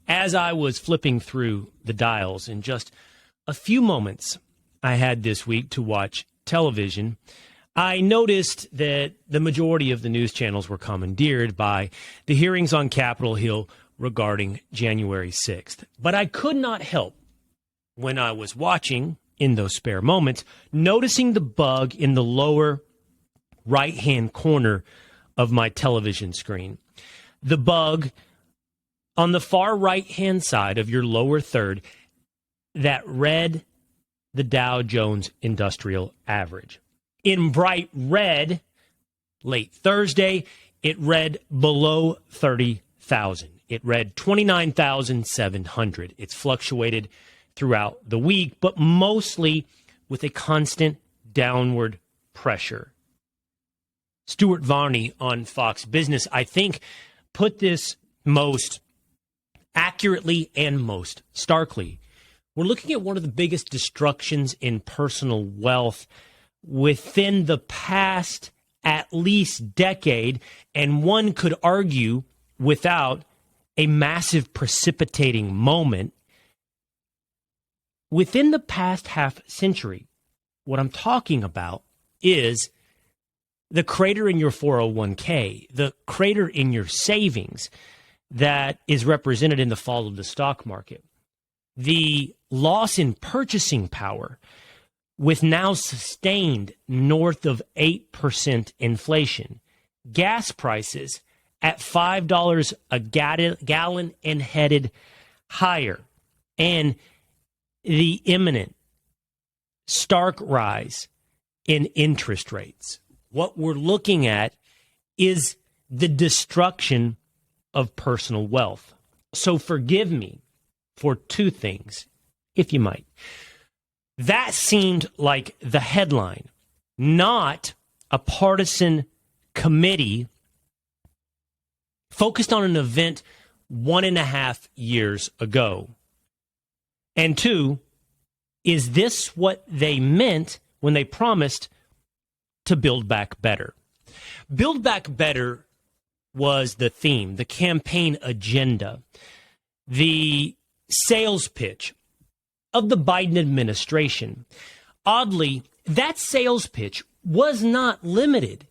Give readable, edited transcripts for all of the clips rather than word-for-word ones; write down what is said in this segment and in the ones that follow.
As I was flipping through the dials in just a few moments I had this week to watch television, I noticed that the majority of the news channels were commandeered by the hearings on Capitol Hill regarding January 6th. But I could not help, when I was watching in those spare moments, noticing the bug in the lower right-hand corner of my television screen. The bug on the far right-hand side of your lower third that read the Dow Jones Industrial Average. In bright red, late Thursday, it read below 30,000. It read 29,700. It's fluctuated throughout the week, but mostly with a constant downward pressure. Stuart Varney on Fox Business, I think, put this most accurately and most starkly. We're looking at one of the biggest destructions in personal wealth within the past at least decade, and one could argue without a massive precipitating moment within the past half century. What I'm talking about is the crater in your 401k, the crater in your savings that is represented in the fall of the stock market, the loss in purchasing power with now sustained north of 8% inflation, gas prices at $5 a gallon and headed higher, and the imminent stark rise in interest rates. What we're looking at is the destruction of personal wealth. So forgive me for two things, if you might. That seemed like the headline, not a partisan committee focused on an event 1.5 years ago. And two, is this what they meant when they promised to build back better? Build back better was the theme, the campaign agenda, the sales pitch of the Biden administration. Oddly, that sales pitch was not limited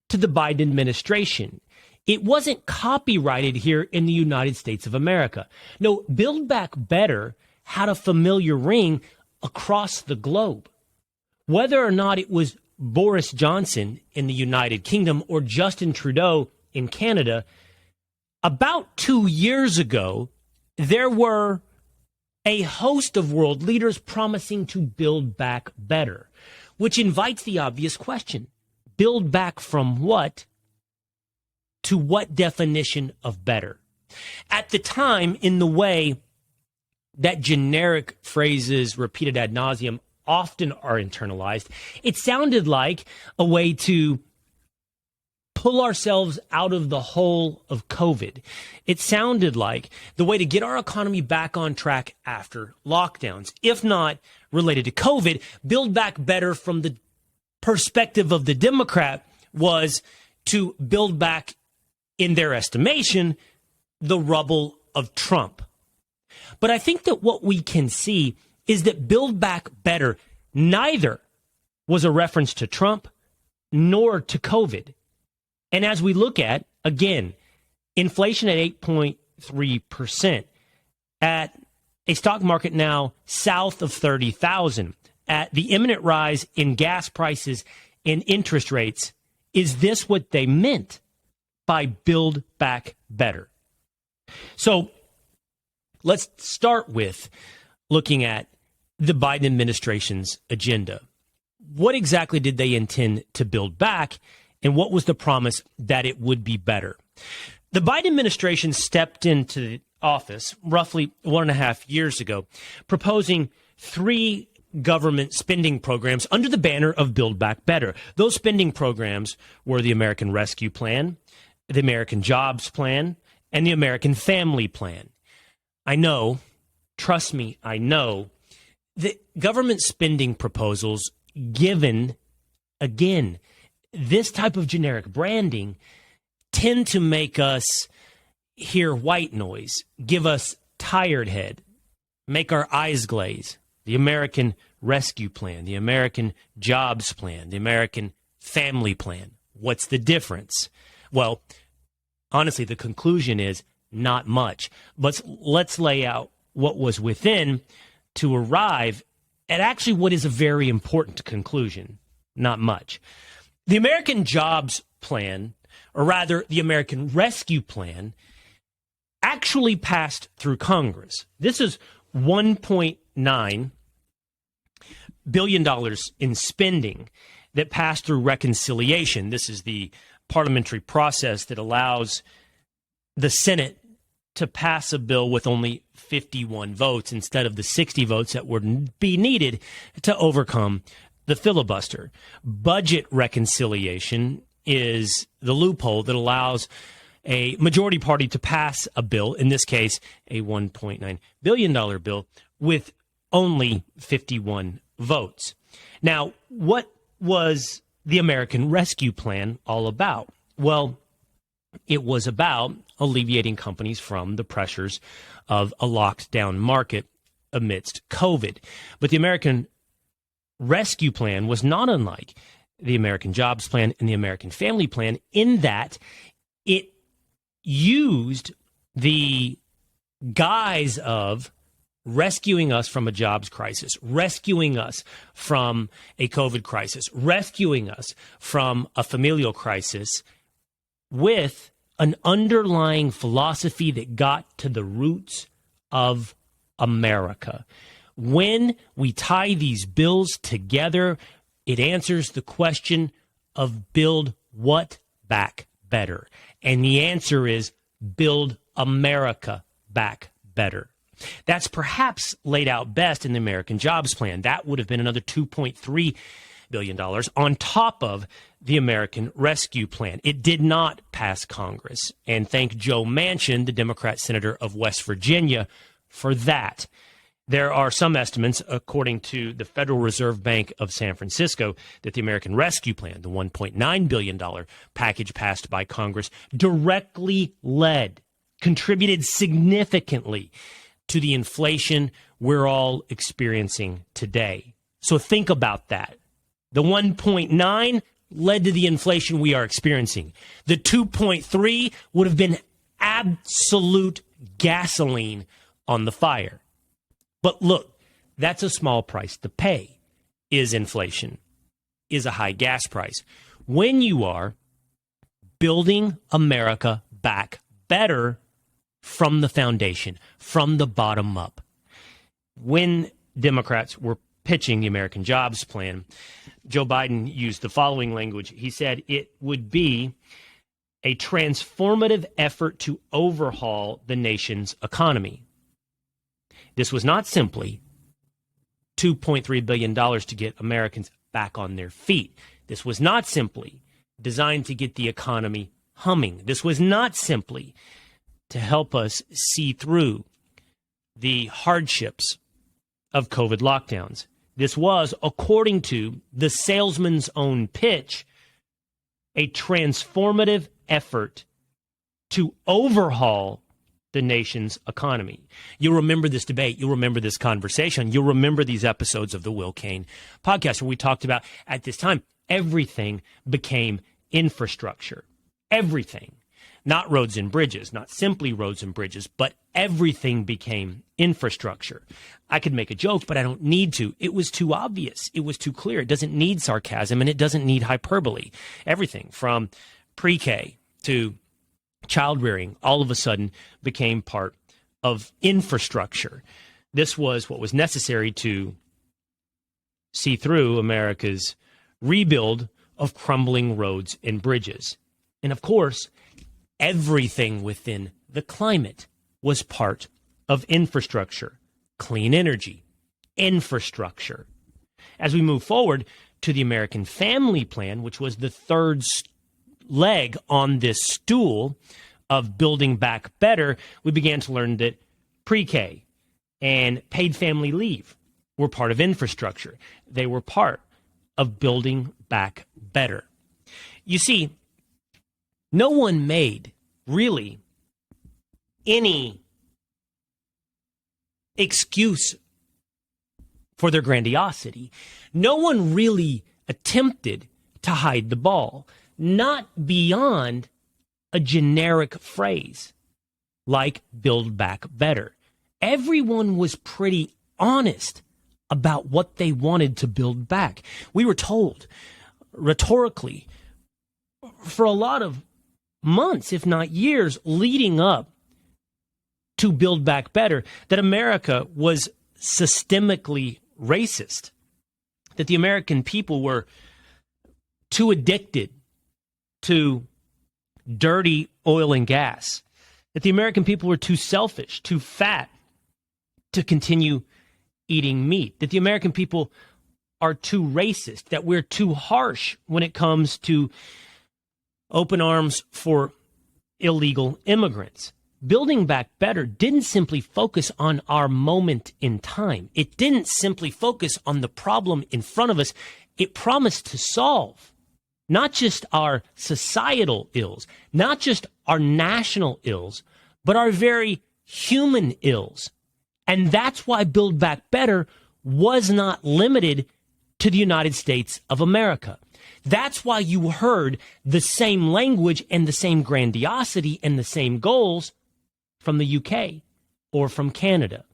to the Biden administration. It wasn't copyrighted here in the United States of America. No, Build Back Better had a familiar ring across the globe. Whether or not it was Boris Johnson in the United Kingdom or Justin Trudeau in Canada, about 2 years ago, there were a host of world leaders promising to build back better, which invites the obvious question. Build back from what to what definition of better? At the time, in the way that generic phrases repeated ad nauseum often are internalized, it sounded like a way to pull ourselves out of the hole of COVID. It sounded like the way to get our economy back on track after lockdowns. If not related to COVID, Build Back Better from the perspective of the Democrat was to build back, in their estimation, the rubble of Trump. But I think that what we can see is that Build Back Better neither was a reference to Trump nor to COVID. And as we look at, again, inflation at 8.3%, at a stock market now south of 30,000, at the imminent rise in gas prices and interest rates, is this what they meant by Build Back Better? So let's start with looking at the Biden administration's agenda. What exactly did they intend to build back, and what was the promise that it would be better? The Biden administration stepped into office roughly 1.5 years ago, proposing 3 government spending programs under the banner of Build Back Better. Those spending programs were the American Rescue Plan, the American Jobs Plan, and the American Family Plan. I know, trust me, I know, that government spending proposals, given, again, this type of generic branding, tend to make us hear white noise, give us tired head, make our eyes glaze. The American Rescue Plan, the American Jobs Plan, the American Family Plan. What's the difference? Well, honestly, the conclusion is not much. But let's lay out what was within to arrive at actually what is a very important conclusion. Not much. The American Jobs Plan, or rather the American Rescue Plan, actually passed through Congress. This is $1.9 billion in spending that passed through reconciliation. This is the parliamentary process that allows the Senate to pass a bill with only 51 votes instead of the 60 votes that would be needed to overcome the filibuster. Budget reconciliation is the loophole that allows a majority party to pass a bill, in this case, a $1.9 billion bill, with only 51 votes. Now, what was the American Rescue Plan all about? Well, it was about alleviating companies from the pressures of a locked down market amidst COVID. But the American Rescue Plan was not unlike the American Jobs Plan and the American Family Plan in that it used the guise of rescuing us from a jobs crisis, rescuing us from a COVID crisis, rescuing us from a familial crisis with an underlying philosophy that got to the roots of America. When we tie these bills together, it answers the question of build what back better? And the answer is build America back better. That's perhaps laid out best in the American Jobs Plan. That would have been another $2.3 billion on top of the American Rescue Plan. It did not pass Congress. And thank Joe Manchin, the Democrat senator of West Virginia, for that. There are some estimates, according to the Federal Reserve Bank of San Francisco, that the American Rescue Plan, the $1.9 billion package passed by Congress, directly contributed significantly to the inflation we're all experiencing today. So think about that. The 1.9 led to the inflation we are experiencing. The 2.3 would have been absolute gasoline on the fire. But look, that's a small price to pay, is inflation, is a high gas price. When you are building America back better from the foundation, from the bottom up. When Democrats were pitching the American Jobs Plan, Joe Biden used the following language. He said it would be a transformative effort to overhaul the nation's economy. This was not simply $2.3 billion to get Americans back on their feet. This was not simply designed to get the economy humming. This was not simply to help us see through the hardships of COVID lockdowns. This was, according to the salesman's own pitch, a transformative effort to overhaul the nation's economy. You'll remember this debate. You'll remember this conversation. You'll remember these episodes of the Will Cain podcast where we talked about, at this time, everything became infrastructure. Everything. Not roads and bridges, not simply roads and bridges, but everything became infrastructure. I could make a joke, but I don't need to. It was too obvious. It was too clear. It doesn't need sarcasm, and it doesn't need hyperbole. Everything from pre-K to child rearing all of a sudden became part of infrastructure. This was what was necessary to see through America's rebuild of crumbling roads and bridges. And of course, everything within the climate was part of infrastructure, clean energy, infrastructure. As we move forward to the American Family Plan, which was the third leg on this stool of building back better, we began to learn that pre-K and paid family leave were part of infrastructure. They were part of building back better. You see, no one made really any excuse for their grandiosity. No one really attempted to hide the ball, not beyond a generic phrase like Build Back Better. Everyone was pretty honest about what they wanted to build back. We were told rhetorically for a lot of months, if not years, leading up to Build Back Better, that America was systemically racist, that the American people were too addicted to dirty oil and gas, that the American people were too selfish, too fat to continue eating meat, that the American people are too racist, that we're too harsh when it comes to open arms for illegal immigrants. Building Back Better didn't simply focus on our moment in time. It didn't simply focus on the problem in front of us. It promised to solve not just our societal ills, not just our national ills, but our very human ills. And that's why Build Back Better was not limited to the United States of America. That's why you heard the same language and the same grandiosity and the same goals from the UK or from Canada.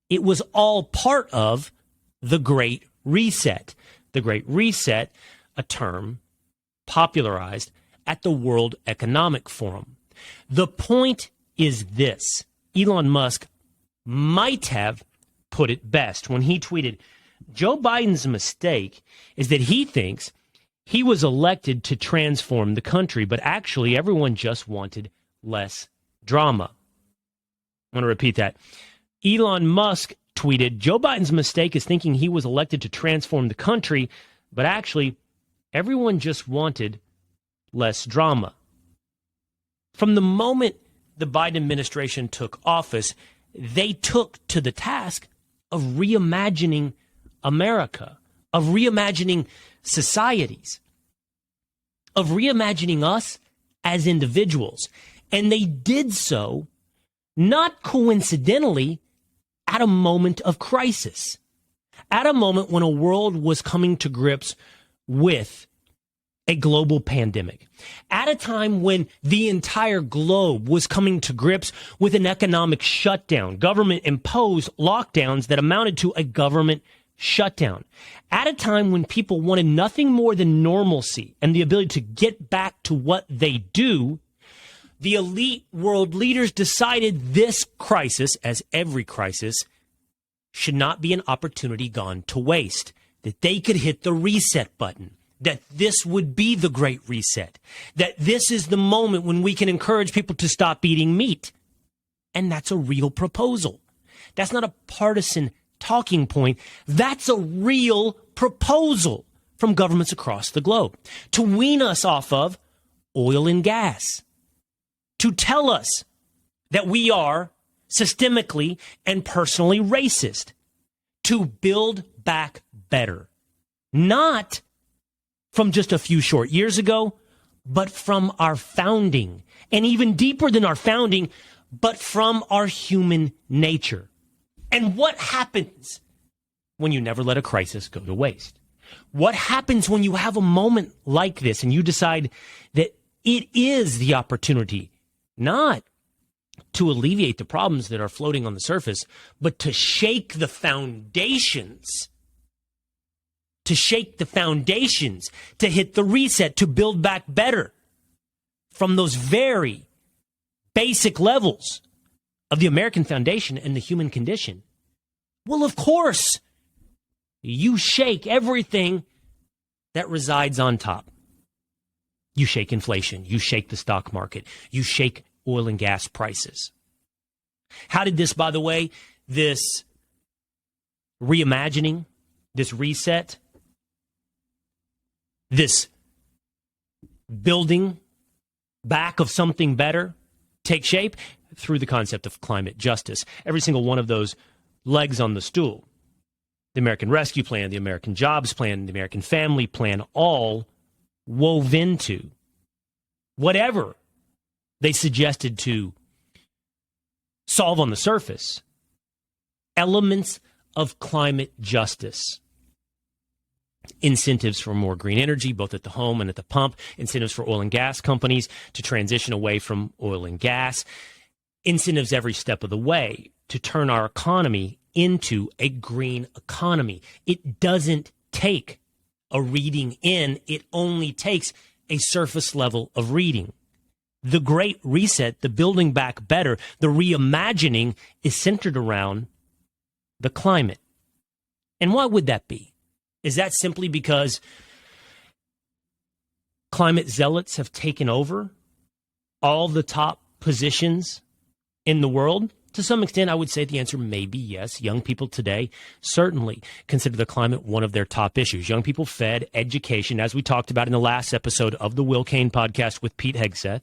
It was all part of the Great Reset. The Great Reset, a term popularized at the World Economic Forum. The point is this. Elon Musk might have put it best when he tweeted, Joe Biden's mistake is that he thinks he was elected to transform the country, but actually everyone just wanted less drama. I want to repeat that. Elon Musk tweeted, Joe Biden's mistake is thinking he was elected to transform the country, but actually everyone just wanted less drama. From the moment the Biden administration took office, they took to the task of reimagining America, of reimagining societies, of reimagining us as individuals. And they did so not coincidentally at a moment of crisis, at a moment when a world was coming to grips with a global pandemic, at a time when the entire globe was coming to grips with an economic shutdown, government-imposed lockdowns that amounted to a government shutdown, at a time when people wanted nothing more than normalcy and the ability to get back to what they do. The elite world leaders decided this crisis, as every crisis, should not be an opportunity gone to waste, that they could hit the reset button, that this would be the Great Reset, that this is the moment when we can encourage people to stop eating meat. And that's a real proposal. That's not a partisan talking point. That's a real proposal from governments across the globe to wean us off of oil and gas, to tell us that we are systemically and personally racist, to build back better, not from just a few short years ago, but from our founding, and even deeper than our founding, but from our human nature. And what happens when you never let a crisis go to waste? What happens when you have a moment like this and you decide that it is the opportunity not to alleviate the problems that are floating on the surface, but to shake the foundations, to hit the reset, to build back better from those very basic levels of the American foundation and the human condition? Well, of course, you shake everything that resides on top. You shake inflation. You shake the stock market. You shake oil and gas prices. How did this, by the way, this reimagining, this reset, this building back of something better take shape? Through the concept of climate justice. Every single one of those legs on the stool, the American Rescue Plan, the American Jobs Plan, the American Family Plan, all wove into whatever they suggested to solve on the surface, elements of climate justice. Incentives for more green energy, both at the home and at the pump. Incentives for oil and gas companies to transition away from oil and gas. Incentives every step of the way to turn our economy into a green economy. It doesn't take a reading in. It only takes a surface level of reading. The Great Reset, the building back better, the reimagining is centered around the climate. And why would that be? Is that simply because climate zealots have taken over all the top positions in the world? To some extent, I would say the answer may be yes. Young people today certainly consider the climate one of their top issues. Young people fed education, as we talked about in the last episode of the Cain Podcast with Pete Hegseth.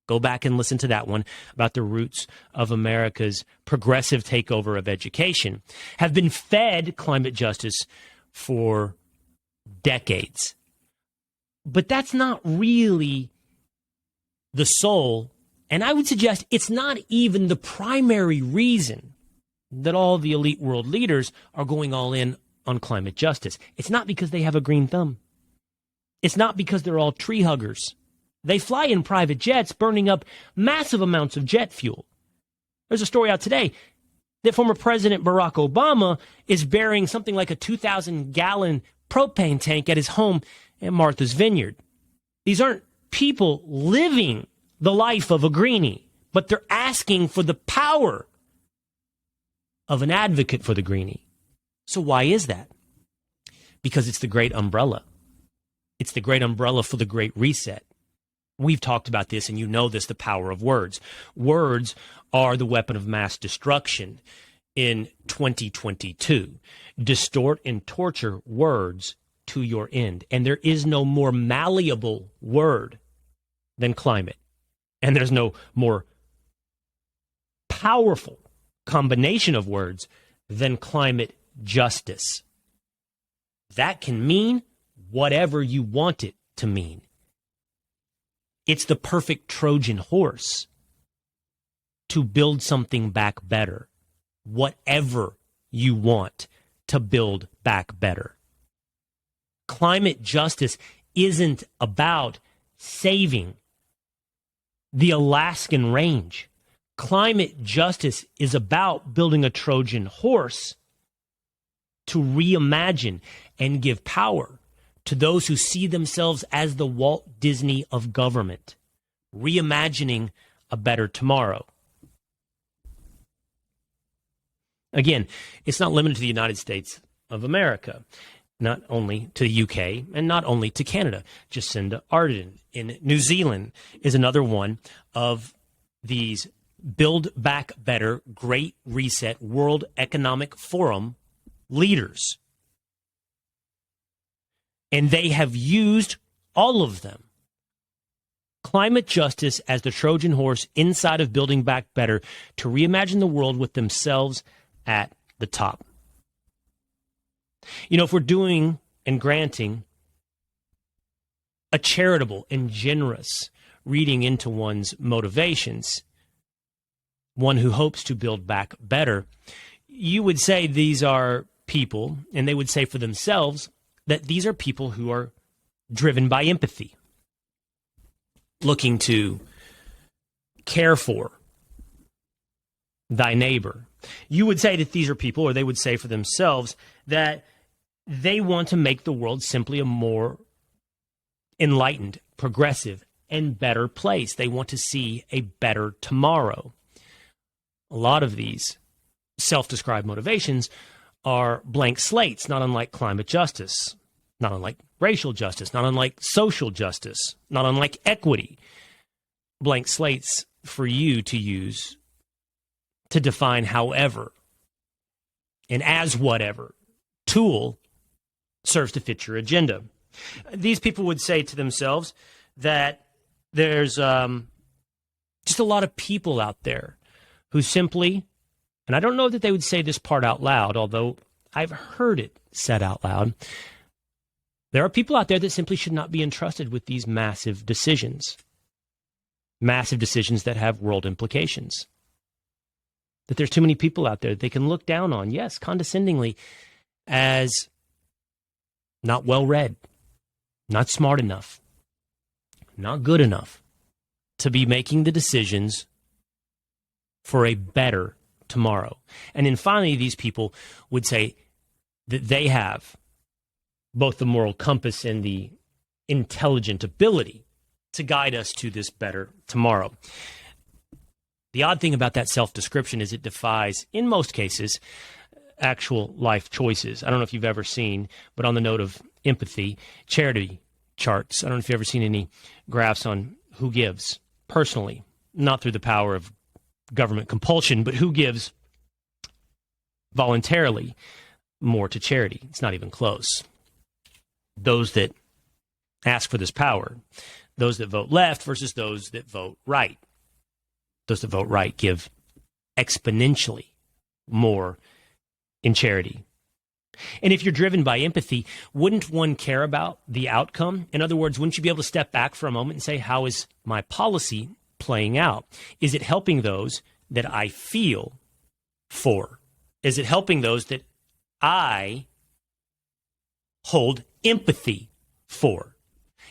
Go back and listen to that one about the roots of America's progressive takeover of education, have been fed climate justice for decades. But that's not really the sole, and I would suggest it's not even the primary reason that all the elite world leaders are going all in on climate justice. It's not because they have a green thumb. It's not because they're all tree huggers. They fly in private jets, burning up massive amounts of jet fuel. There's a story out today that former President Barack Obama is burying something like a 2,000-gallon propane tank at his home in Martha's Vineyard. These aren't people living the life of a greenie, but they're asking for the power of an advocate for the greenie. So why is that? Because it's the great umbrella. It's the great umbrella for the Great Reset. We've talked about this, and you know this, the power of words. Words are the weapon of mass destruction in 2022. Distort and torture words to your end. And there is no more malleable word than climate. And there's no more powerful combination of words than climate justice. That can mean whatever you want it to mean. It's the perfect Trojan horse to build something back better. Whatever you want to build back better. Climate justice isn't about saving the Alaskan range. Climate justice is about building a Trojan horse to reimagine and give power to those who see themselves as the Walt Disney of government, reimagining a better tomorrow. Again, it's not limited to the United States of America, not only to the UK, and not only to Canada. Jacinda Ardern in New Zealand is another one of these Build Back Better, Great Reset, World Economic Forum leaders. And they have used, all of them, climate justice as the Trojan horse inside of Building Back Better to reimagine the world with themselves at the top. You know, if we're doing and granting a charitable and generous reading into one's motivations, one who hopes to build back better, you would say these are people, and they would say for themselves, that these are people who are driven by empathy, looking to care for thy neighbor. You would say that these are people, or they would say for themselves, that they want to make the world simply a more enlightened, progressive, and better place. They want to see a better tomorrow. A lot of these self-described motivations are blank slates, not unlike climate justice, not unlike racial justice, not unlike social justice, not unlike equity. Blank slates for you to use to define however and as whatever tool serves to fit your agenda. These people would say to themselves that there's just a lot of people out there who simply, and I don't know that they would say this part out loud, although I've heard it said out loud, there are people out there that simply should not be entrusted with these massive decisions that have world implications. that there's too many people out there that they can look down on, yes, condescendingly, as not well-read, not smart enough, not good enough to be making the decisions for a better tomorrow. And then finally, these people would say that they have both the moral compass and the intelligent ability to guide us to this better tomorrow. The odd thing about that self-description is it defies, in most cases, actual life choices. I don't know if you've ever seen, but on the note of empathy, charity charts. I don't know if you've ever seen any graphs on who gives personally, not through the power of government compulsion, but who gives voluntarily more to charity. It's not even close. Those that ask for this power, those that vote left versus those that vote right. Those that vote right give exponentially more in charity. And if you're driven by empathy, wouldn't one care about the outcome? In other words, wouldn't you be able to step back for a moment and say, how is my policy playing out? Is it helping those that I feel for? Is it helping those that I hold empathy for?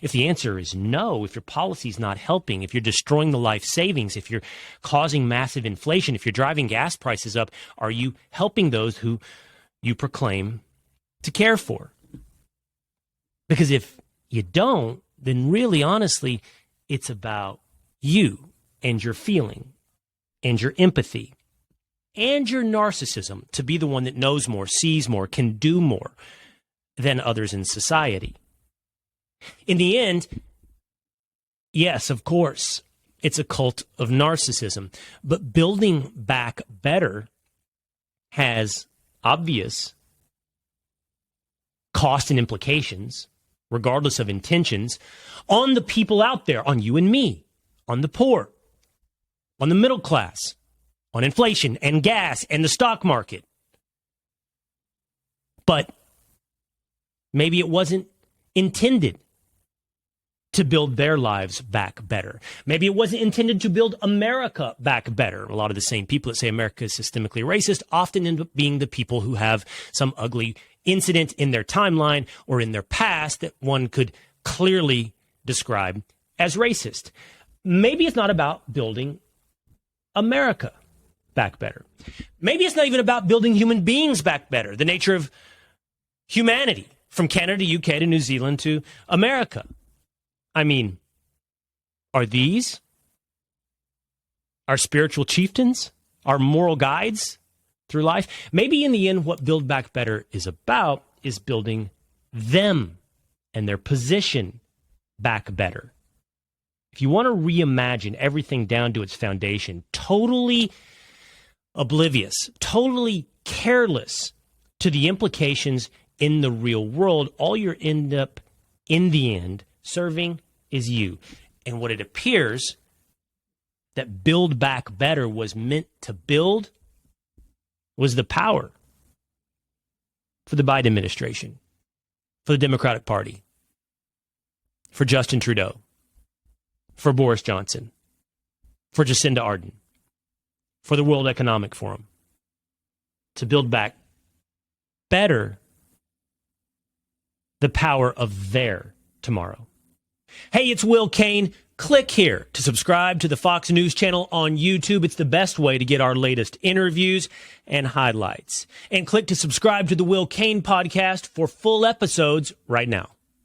If the answer is no, if your policy is not helping, if you're destroying the life savings, if you're causing massive inflation, if you're driving gas prices up, are you helping those who you proclaim to care for? Because if you don't, then really, honestly, it's about you and your feeling and your empathy and your narcissism to be the one that knows more, sees more, can do more than others in society. In the end, yes, of course, it's a cult of narcissism, but building back better has obvious cost and implications, regardless of intentions, on the people out there, on you and me, on the poor, on the middle class, on inflation and gas and the stock market. But maybe it wasn't intended to build their lives back better. Maybe it wasn't intended to build America back better. A lot of the same people that say America is systemically racist often end up being the people who have some ugly incident in their timeline or in their past that one could clearly describe as racist. Maybe it's not about building America back better. Maybe it's not even about building human beings back better, the nature of humanity from Canada, UK to New Zealand to America. I mean, are these our spiritual chieftains, our moral guides through life? Maybe in the end, what Build Back Better is about is building them and their position back better. If you want to reimagine everything down to its foundation, totally oblivious, totally careless to the implications in the real world, all you end up in the end serving is you. And what it appears that Build Back Better was meant to build was the power for the Biden administration, for the Democratic Party, for Justin Trudeau, for Boris Johnson, for Jacinda Ardern, for the World Economic Forum, to build back better the power of their tomorrow. Hey, it's Will Cain. Click here to subscribe to the Fox News channel on YouTube. It's the best way to get our latest interviews and highlights. And click to subscribe to the Will Cain Podcast for full episodes right now.